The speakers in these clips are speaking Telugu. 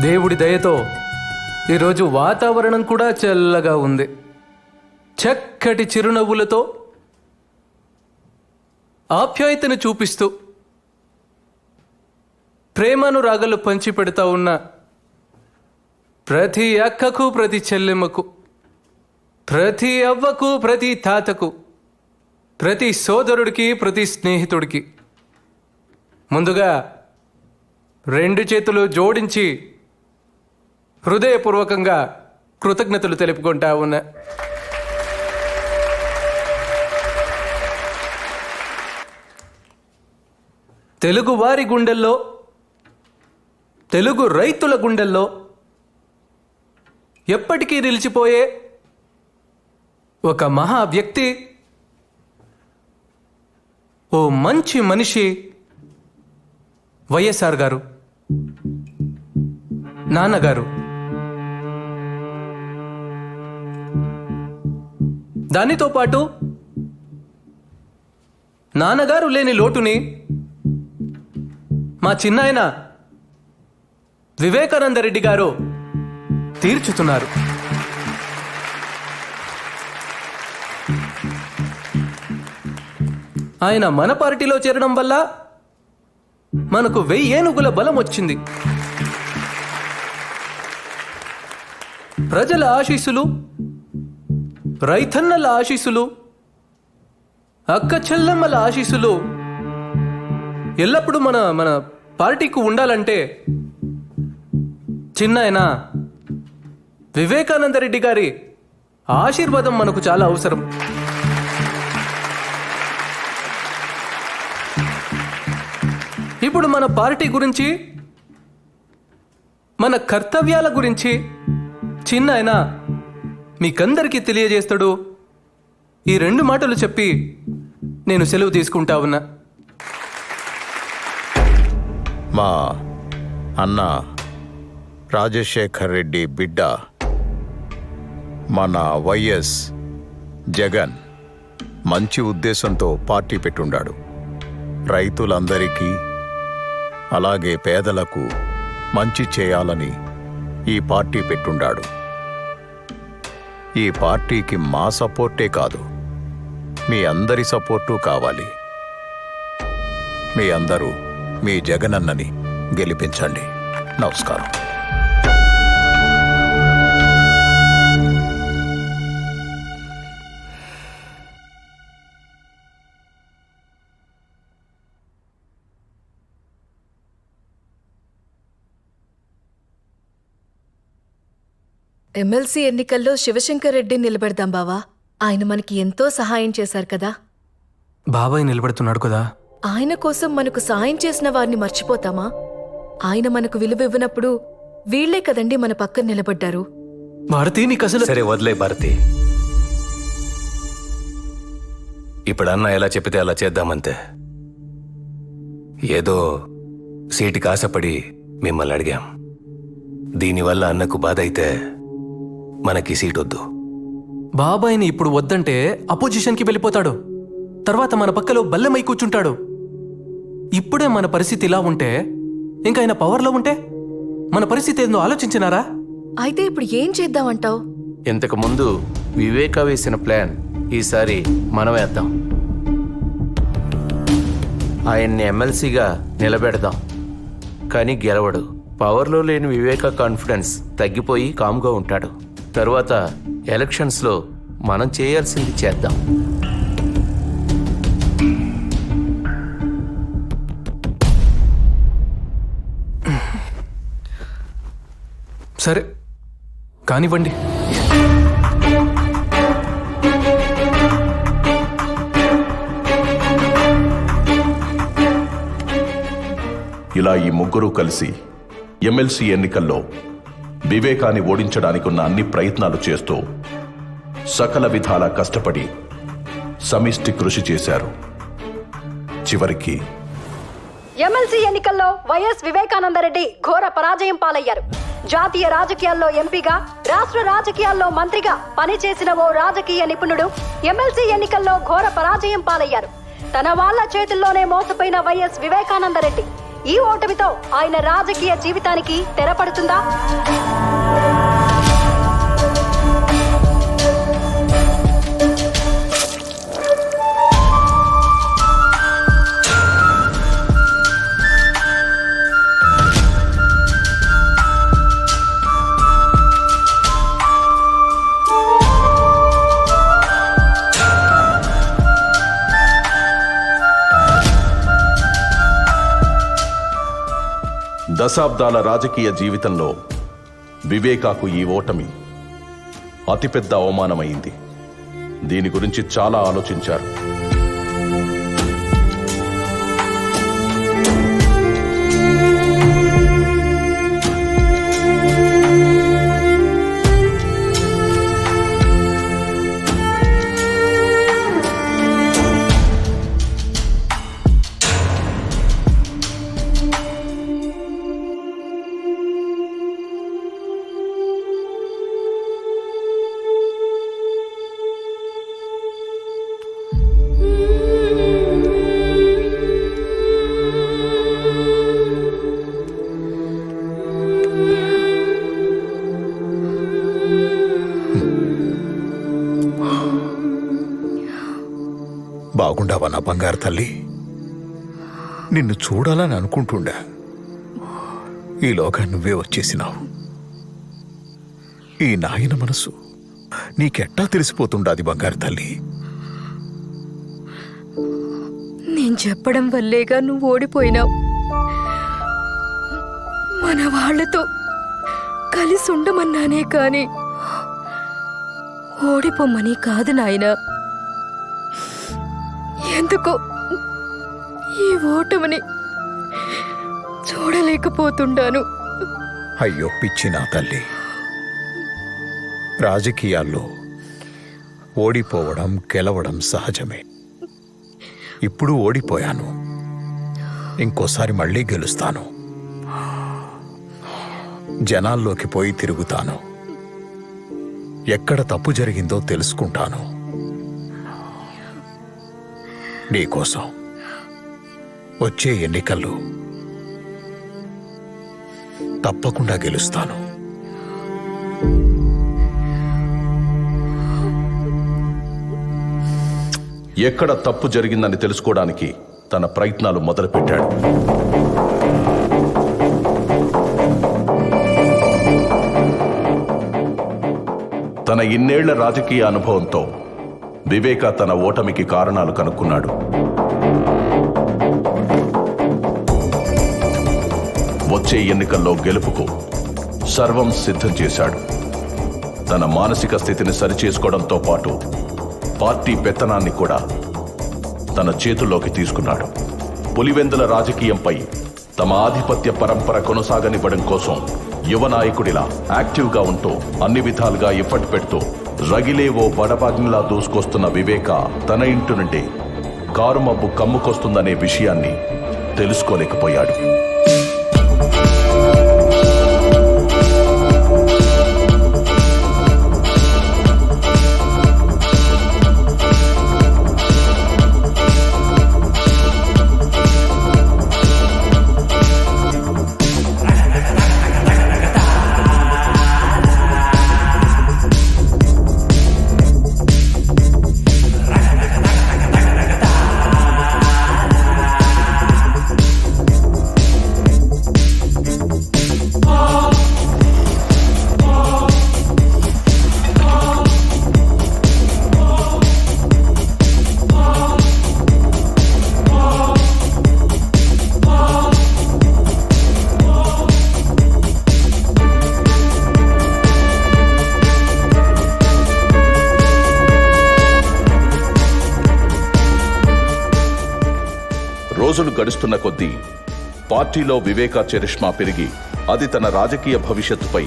దేవుడి దయతో ఈరోజు వాతావరణం కూడా చల్లగా ఉంది. చక్కటి చిరునవ్వులతో ఆప్యాయతను చూపిస్తూ ప్రేమానురాగాలు పంచిపెడతా ఉన్న ప్రతి అక్కకు, ప్రతి చెల్లెమ్మకు, ప్రతి అవ్వకు, ప్రతి తాతకు, ప్రతి సోదరుడికి, ప్రతి స్నేహితుడికి ముందుగా 2 చేతులు జోడించి హృదయపూర్వకంగా కృతజ్ఞతలు తెలుపుకుంటా ఉన్నా. తెలుగు వారి గుండెల్లో, తెలుగు రైతుల గుండెల్లో ఎప్పటికీ నిలిచిపోయే ఒక మహా వ్యక్తి, ఓ మంచి మనిషి వైఎస్ఆర్ గారు, నాన్నగారు. దానితో పాటు నాన్నగారు లేని లోటుని మా చిన్నాయన వివేకానంద రెడ్డి గారు తీర్చుతున్నారు. ఆయన మన పార్టీలో చేరడం వల్ల మనకు 1000 ఏనుగుల బలం వచ్చింది. ప్రజల ఆశీస్సులు, రైతన్నల ఆశీస్సులు, అక్క చెల్లెమ్మల ఆశీస్సులు ఎల్లప్పుడూ మన పార్టీకి ఉండాలంటే చిన్నాయన వివేకానంద రెడ్డి గారి ఆశీర్వాదం మనకు చాలా అవసరం. ఇప్పుడు మన పార్టీ గురించి, మన కర్తవ్యాల గురించి చిన్నాయన మీకందరికీ తెలియజేస్తాడు. ఈ 2 మాటలు చెప్పి నేను సెలవు తీసుకుంటా ఉన్నా. మా అన్న రాజశేఖర్ రెడ్డి బిడ్డ మన వైఎస్ జగన్ మంచి ఉద్దేశంతో పార్టీ పెట్టుండాడు. రైతులందరికీ అలాగే పేదలకు మంచి చేయాలని ఈ పార్టీ పెట్టుండాడు. ఈ పార్టీకి మా సపోర్టే కాదు, మీ అందరి సపోర్టు కావాలి. మీ అందరూ మీ జగనన్నని గెలిపించండి. నమస్కారం. ఎమ్మెల్సీ ఎన్నికల్లో శివశంకర్ రెడ్డి నిలబెడదాం బావా. ఆయన మనకి ఎంతో సహాయం చేశారు కదా. బాబాయ్ నిలబెడుతున్నాడు కదా. ఆయన కోసం మనకు సాయం చేసిన వారిని మర్చిపోతామా? ఆయన మనకు విలువ ఇవ్వనప్పుడు వీళ్లే కదండి మన పక్కన నిలబడ్డారు. భారతి, నీకు అసలు... సరే వదిలే భారతి. ఇప్పుడు అన్న ఎలా చెప్పితే అలా చేద్దామంతే. ఏదో సీటుకి ఆశపడి మిమ్మల్ని అడిగాం. దీనివల్ల అన్నకు బాధ అయితే మనకి సీట్ వద్దు. బాబాయ్ని ఇప్పుడు వద్దంటే అపోజిషన్కి వెళ్ళిపోతాడు. తర్వాత మన పక్కలో బల్లెమై కూర్చుంటాడు. ఇప్పుడే మన పరిస్థితి ఇలా ఉంటే ఇంకా ఆయన పవర్లో ఉంటే మన పరిస్థితి ఏందో ఆలోచించినారా? అయితే ఇప్పుడు ఏం చేద్దామంటావు? ఇంతకు ముందు వివేక వేసిన ప్లాన్ ఈసారి మనం వేద్దాం. ఆయన్ని ఎమ్మెల్సీగా నిలబెడదాం, కానీ గెలవడు. పవర్లో లేని వివేక కాన్ఫిడెన్స్ తగ్గిపోయి కామ్గా ఉంటాడు. తరువాత ఎలక్షన్స్లో మనం చేయాల్సింది చేద్దాం. సరే కానివ్వండి. ఇలా ఈ ముగ్గురు కలిసి ఎమ్మెల్సీ ఎన్నికల్లో వివేకాన్ని ఓడించడానికి ఉన్న అన్ని ప్రయత్నాలు చేస్తూ సకల విధాలా కష్టపడి సమిష్టి కృషి చేశారు. చివరికి ఎమ్మెల్సీ ఎన్నికల్లో వైఎస్ వివేకానందరెడ్డి ఘోర పరాజయం పాలయ్యారు. జాతీయ రాజకీయాల్లో ఎంపీగా, రాష్ట్ర రాజకీయాల్లో మంత్రిగా పనిచేసిన ఓ రాజకీయ నిపుణుడు ఎమ్మెల్సీ ఎన్నికల్లో ఘోర పరాజయం పాలయ్యారు. తన వాళ్ల చేతుల్లోనే మోసపోయిన వైఎస్ వివేకానందరెడ్డి ఈ ఓటమితో ఆయన రాజకీయ జీవితానికి తెరపడుతుందా? దశాబ్దాల రాజకీయ జీవితంలో వివేకాకు ఈ ఓటమి అతిపెద్ద అవమానమైంది. దీని గురించి చాలా ఆలోచించారు. బాగుండావా నా బంగారు తల్లి? నిన్ను చూడాలని అనుకుంటుండా, ఈలోగా నువ్వే వచ్చేసినావు. ఈ నాయన మనసు నీకెట్టా తెలిసిపోతుండాది బంగారు తల్లి? నేను చెప్పడం వల్లేగా నువ్వు ఓడిపోయినావు. మన వాళ్లతో కలిసి ఉండమన్నానే కాని ఓడిపోమ్మని కాదు నాయనా. ఎందుకో ఈ ఓటమిని చూడలేకపోతుండాను. అయ్యో పిచ్చి నా తల్లి, రాజకీయాల్లో ఓడిపోవడం గెలవడం సహజమే. ఇప్పుడు ఓడిపోయాను, ఇంకోసారి మళ్ళీ గెలుస్తాను. జనాల్లోకి పోయి తిరుగుతాను, ఎక్కడ తప్పు జరిగిందో తెలుసుకుంటాను. నీకోసం వచ్చే ఎన్నికల్లో తప్పకుండా గెలుస్తాను. ఎక్కడ తప్పు జరిగిందని తెలుసుకోవడానికి తన ప్రయత్నాలు మొదలుపెట్టాడు. తన ఇన్నేళ్ల రాజకీయ అనుభవంతో వివేక తన ఓటమికి కారణాలు కనుక్కున్నాడు. వచ్చే ఎన్నికల్లో గెలుపుకు సర్వం సిద్ధం చేశాడు. తన మానసిక స్థితిని సరిచేసుకోవడంతో పాటు పార్టీ పెత్తనాన్ని కూడా తన చేతుల్లోకి తీసుకున్నాడు. పులివెందుల రాజకీయంపై తమ ఆధిపత్య పరంపర కొనసాగనివ్వడం కోసం యువ నాయకుడిలా యాక్టివ్గా ఉంటూ అన్ని విధాలుగా ఎఫర్ట్ పెడుతూ రగిలే ఓ బడబాగ్నిలా దూసుకొస్తున్న వివేక తన ఇంటి నుండి కారు మబ్బు కమ్ముకొస్తుందనే విషయాన్ని తెలుసుకోలేకపోయాడు. రోజులు గడుస్తున్న కొద్దీ పార్టీలో వివేక చరిష్మా పెరిగి అది తన రాజకీయ భవిష్యత్తుపై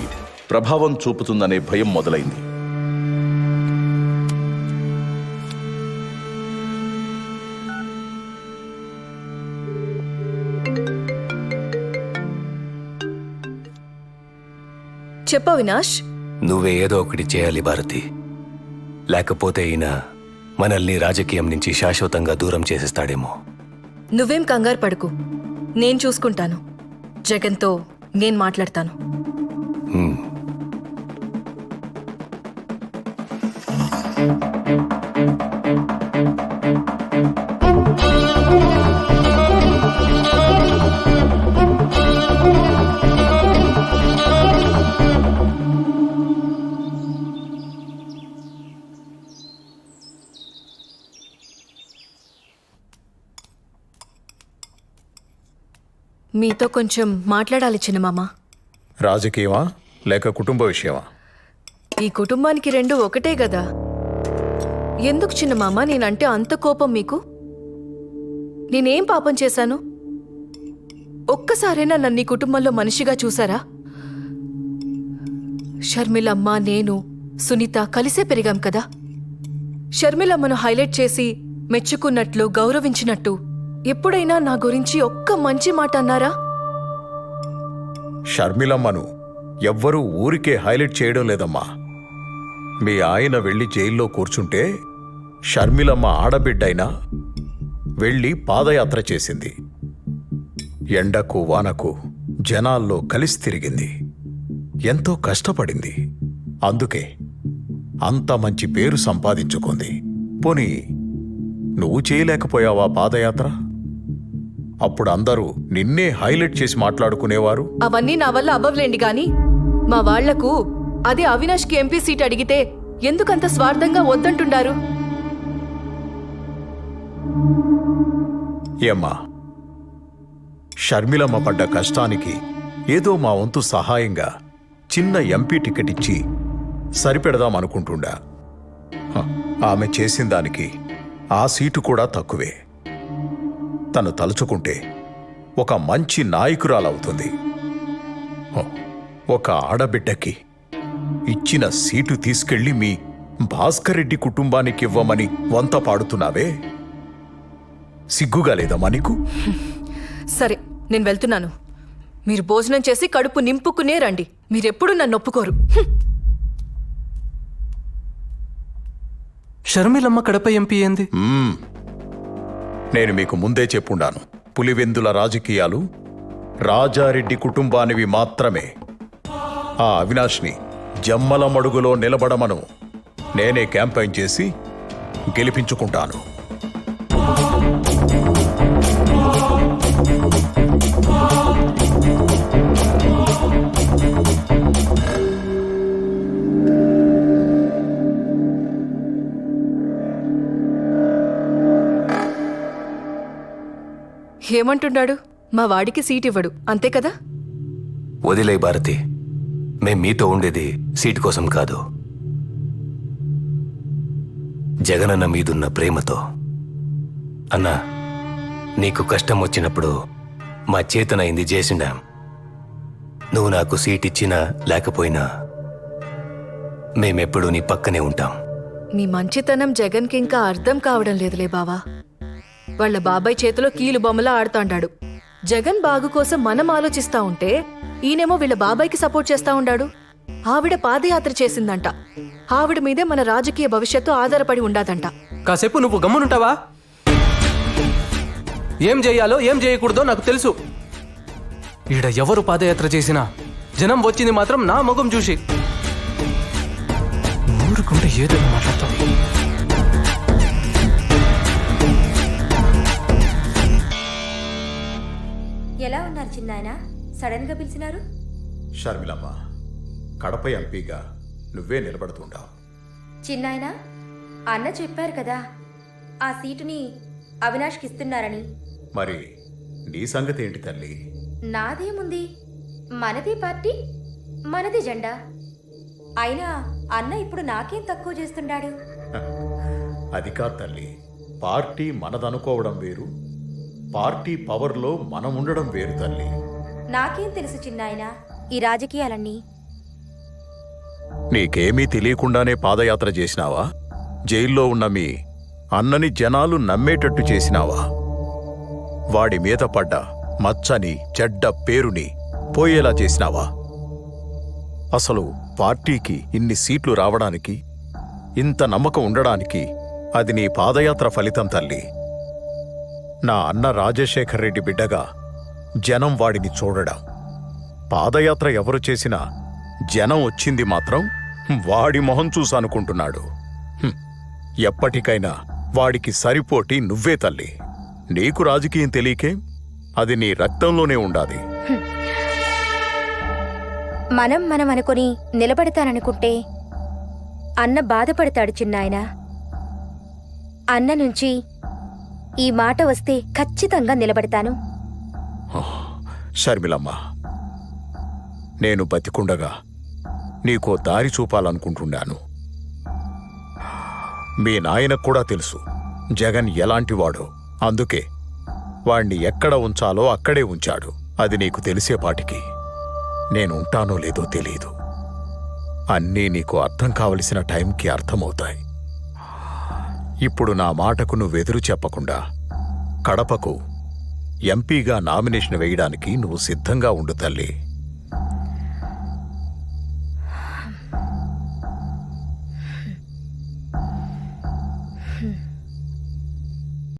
ప్రభావం చూపుతుందనే భయం మొదలైంది. చెప్పు అవినాష్. నువ్వే ఏదో ఒకటి చేయాలి భారతి, లేకపోతే ఈయన మనల్ని రాజకీయం నుంచి శాశ్వతంగా దూరం చేసేస్తాడేమో. నువ్వేం కంగారు పడుకు, నేను చూసుకుంటాను. జగన్తో నేను మాట్లాడతాను. మీతో కొంచెం మాట్లాడాలి చిన్నమామ. రాజకీయమా లేక కుటుంబ విషయమా? ఈ కుటుంబానికి రెండు ఒకటే గదా. ఎందుకు చిన్నమామ నేనంటే అంత కోపం మీకు? నేనేం పాపం చేశాను? ఒక్కసారైనా నన్ను ఈ కుటుంబంలో మనిషిగా చూసారా? షర్మిలమ్మ, నేను, సునీత కలిసే పెరిగాం కదా. షర్మిలమ్మను హైలైట్ చేసి మెచ్చుకున్నట్లు, గౌరవించినట్టు ఎప్పుడైనా నా గురించి ఒక్క మంచి మాట అన్నారా? షర్మిలమ్మను ఎవ్వరూ ఊరికే హైలైట్ చేయడం లేదమ్మా. మీ ఆయన వెళ్ళి జైల్లో కూర్చుంటే షర్మిలమ్మ ఆడబిడ్డైనా వెళ్ళి పాదయాత్ర చేసింది. ఎండకు వానకు జనాల్లో కలిసి తిరిగింది. ఎంతో కష్టపడింది. అందుకే అంత మంచి పేరు సంపాదించుకుంది. పోనీ నువ్వు చేయలేకపోయావా పాదయాత్ర? అప్పుడు అందరూ నిన్నే హైలైట్ చేసి మాట్లాడుకునేవారు. అవన్నీ నా వల్ల అవ్వలేండి గాని మా వాళ్లకు అదే అవినాష్కి ఎంపీ సీట్ అడిగితే ఎందుకంత స్వార్థంగా వద్దంటుండారు? ఏమ్మా, షర్మిలమ్మ పడ్డ కష్టానికి ఏదో మా వంతు సహాయంగా చిన్న ఎంపీ టికెట్ ఇచ్చి సరిపెడదామనుకుంటుండా. ఆమె చేసిన దానికి ఆ సీటు కూడా తక్కువే. తను తలుచుకుంటే ఒక మంచి నాయకురాలవుతుంది. ఒక ఆడబిడ్డకి ఇచ్చిన సీటు తీసుకెళ్లి మీ భాస్కర్ రెడ్డి కుటుంబానికి ఇవ్వమని వంత పాడుతున్నావే, సిగ్గుగా లేదమ్మా నీకు? సరే, నేను వెళ్తున్నాను. మీరు భోజనం చేసి కడుపు నింపుకునే రండి. మీరెప్పుడు నన్ను ఒప్పుకోరు. షర్మిలమ్మ కడప ఎంపీ ఏంది? నేను మీకు ముందే చెప్పుండాను, పులివెందుల రాజకీయాలు రాజారెడ్డి కుటుంబానివి మాత్రమే. ఆ అవినాష్ని జమ్మల మడుగులో నిలబడమను నేనే క్యాంపెయిన్ చేసి గెలిపించుకుంటాను. ఏమంటున్నాడు? మా వాడికి సీట్ ఇవ్వడు, అంతే కదా? వదిలే భారతి, మేం మీతో ఉండేది సీటు కోసం కాదు, జగనన్న మీదున్న ప్రేమతో. అన్నా, నీకు కష్టం వచ్చినప్పుడు మా చేతనైంది చేసిండాం. నువ్వు నాకు సీట్ ఇచ్చినా లేకపోయినా మేమెప్పుడూ నీ పక్కనే ఉంటాం. మీ మంచితనం జగన్కి ఇంకా అర్థం కావడం లేదులే బావా. వాళ్ళ బాబాయ్ చేతిలో కీలు బొమ్మలా ఆడుతాండాడు. జగన్ బాగు కోసం మనం ఆలోచిస్తా ఉంటే ఈయనేమో వీళ్ళ బాబాయ్కి సపోర్ట్ చేస్తా ఉండాడు. ఆవిడ పాదయాత్ర చేసిందంట. ఆవిడ మీదే మన రాజకీయ భవిష్యత్తు ఆధారపడి ఉండాదంట. కాసేపు నువ్వు గమ్మునుంటావా? ఏం చేయాలో ఏం చేయకూడదో నాకు తెలుసు. ఈడ ఎవరు పాదయాత్ర చేసినా జనం వచ్చింది మాత్రం నా ముఖం చూసి. ఊరుకుంటే ఏదైనా మాట్లాడతావు. ఎలా ఉన్నారు చిన్నాయన? సడన్ గా పిలిచినారు? షర్మిలమ్మ, కడప ఎంపీగా నువ్వే నిలబడుతుంటావు. చిన్నాయన, అన్న చెప్పారు కదా ఆ సీటుని అవినాష్కి ఇస్తున్నారని. మరి నీ సంగతి ఏంటి తల్లి? నాదేముంది, మనది పార్టీ, మనది జెండా. అయినా అన్న ఇప్పుడు నాకేం తక్కువ చేస్తుండాడు? అది కాదు తల్లి, పార్టీ మనదనుకోవడం వేరు, పార్టీ పవర్లో మనం ఉండడం వేరు తల్లి. నాకేం తెలుసు చిన్నాయన ఈ రాజకీయాలన్నీ? నీకేమీ తెలియకుండానే పాదయాత్ర చేసినావా? జైల్లో ఉన్న మీ అన్నని జనాలు నమ్మేటట్టు చేసినావా? వాడి మీద పడ్డ మచ్చని, చెడ్డ పేరుని పోయేలా చేసినావా? అసలు పార్టీకి ఇన్ని సీట్లు రావడానికి, ఇంత నమ్మకం ఉండడానికి అది నీ పాదయాత్ర ఫలితం తల్లి. నా అన్న రాజశేఖర్ రెడ్డి బిడ్డగా జనం వాడిని చూడడం. పాదయాత్ర ఎవరు చేసినా జనం వచ్చింది మాత్రం వాడి మొహం చూసనుకుంటున్నాడు. ఎప్పటికైనా వాడికి సరిపోటి నువ్వే తల్లి. నీకు రాజకీయం తెలియకే, అది నీ రక్తంలోనే ఉండాది. మనం అనుకొని నిలబడతాననుకుంటే అన్న బాధపడతాడు చిన్నాయన. అన్న నుంచి ఈ మాట వస్తే ఖచ్చితంగా నిలబడతాను. షర్మిలమ్మ, నేను బతికుండగా నీకో దారి చూపాలనుకుంటున్నాను. మీ నాయనకు కూడా తెలుసు జగన్ ఎలాంటివాడో. అందుకే వాణ్ణి ఎక్కడ ఉంచాలో అక్కడే ఉంచాడు. అది నీకు తెలిసేపాటికి నేను ఉంటానో లేదో తెలీదు. అన్నీ నీకు అర్థం కావలసిన టైంకి అర్థమవుతాయి. ఇప్పుడు నా మాటకు నువ్వెదురు చెప్పకుండా కడపకు ఎంపీగా నామినేషన్ వేయడానికి నువ్వు సిద్ధంగా ఉండు తల్లి.